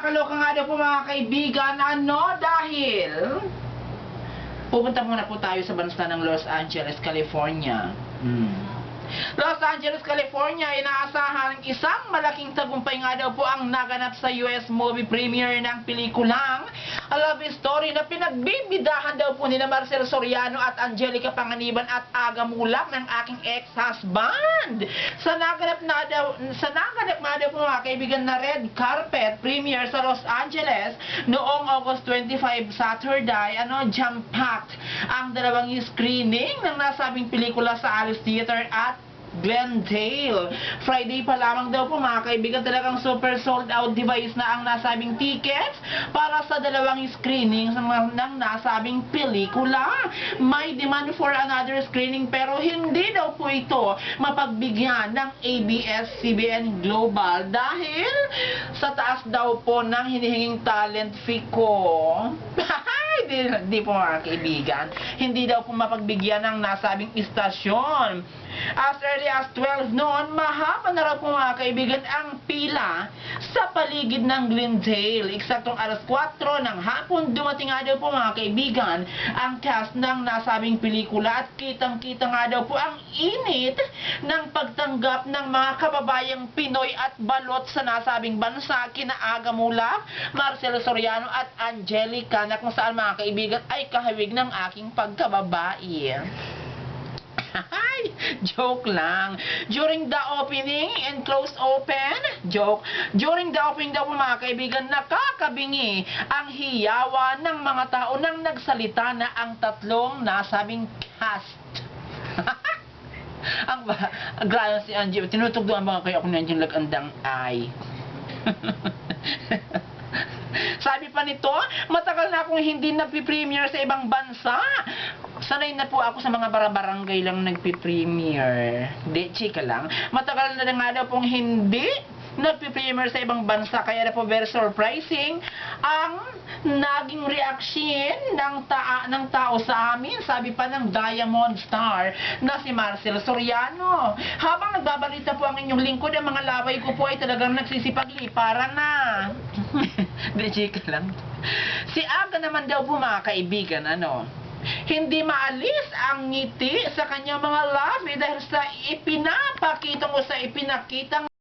Nakakaloka nga daw po mga kaibigan, dahil pupunta muna po tayo sa bansa ng Los Angeles, California. Los Angeles, California, inaasahan isang malaking tagumpay nga daw po ang naganap sa US movie premiere ng pelikulang love story na pinagbibidahan daw po nila Marcel Soriano at Angelica Panganiban at Aga Mulak ng aking ex-husband. Sa naganap nga daw po mga kaibigan na red carpet premiere sa Los Angeles noong August 25 Saturday, jam-packed ang dalawang screening ng nasabing pelikula sa Alice Theater at Glendale. Friday pa lamang daw po mga kaibigan, talagang super sold out device na ang nasabing tickets para sa dalawang screenings ng nasabing pelikula. May demand for another screening pero hindi daw po ito mapagbigyan ng ABS-CBN Global dahil sa taas daw po ng hinihinging talent fee ko. Hindi po mga kaibigan, hindi daw po mapagbigyan ng nasabing istasyon. As early as 12 noon, mahaba na raw po mga kaibigan ang pila sa paligid ng Glendale. Eksaktong alas 4 ng hapon, dumating nga daw po mga kaibigan ang cast ng nasabing pelikula at kitang-kita nga daw po ang init ng pagtanggap ng mga kababayang Pinoy at balot sa nasabing bansa, kina Aga Mulak, Marcel Soriano at Angelica, na kung saan mga kaibigan ay kahawig ng aking pagkababae. Ay, joke lang. During the opening and close open, during the opening daw po mga kaibigan, nakakabingi ang hiyawan ng mga tao nang nagsalita na ang tatlong nasabing cast. Ang grabe si Angie, tinutugduan ba kayo ako ni Angie Lagandang ay. Sabi pa nito, matagal na akong hindi nagpi-premiere sa ibang bansa. Sanay na po ako sa mga barangay lang nagpi-premiere. Chika lang. Matagal na nga daw pong hindi nagpi-premiere sa ibang bansa, kaya na po very surprising ang naging reaction ng tao sa amin. Sabi pa ng Diamond Star na si Marcel Soriano. Habang nagbabalita po ang inyong lingkod, ang mga laway ko po ay talagang nagsisipagliparan na. Chika lang. Si Aga naman daw po mga kaibigan, hindi maalis ang ngiti sa kanyang mga labi dahil sa ipinapakita mo sa ipinakitang